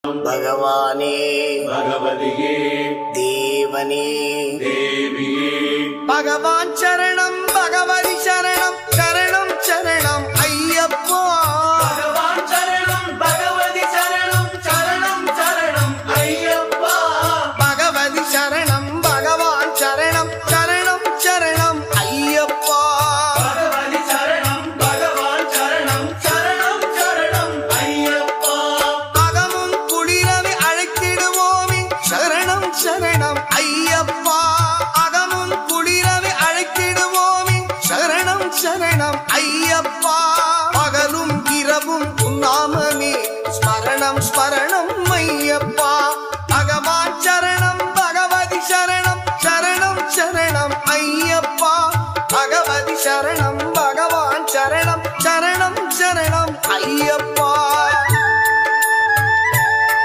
भगवाने भगवदिये देवने देविये भगवान शरणं भगवति शरणं शरणं शरणं अय्यप्पा भगवान शरणं भगवति शरणं शरणं शरणं अय्यप्पा भगवति शरणं भगवान शरणं शरणं शरणं अय्यप्पा भगवति शरणं भगवान शरणं शरणं शरणं अय्यप्पा अगमुं कुளிரவே அழைத்திடுவோமே शरणं शरणं अय्यप्पा अगमुं कुளிரவே அழைத்திடுவோமே शरणं शरणं अय्यप्पा பகலும் இரவும் உன்னாமமே ஸ்மரணம் ஸ்மரணம் ஐயப்பா பகவான் சரணம் பகவதி சரணம் சரணம் சரணம் ஐயப்பா பகவதி சரணம் பகவான் சரணம் சரணம் சரணம் ஐயப்பா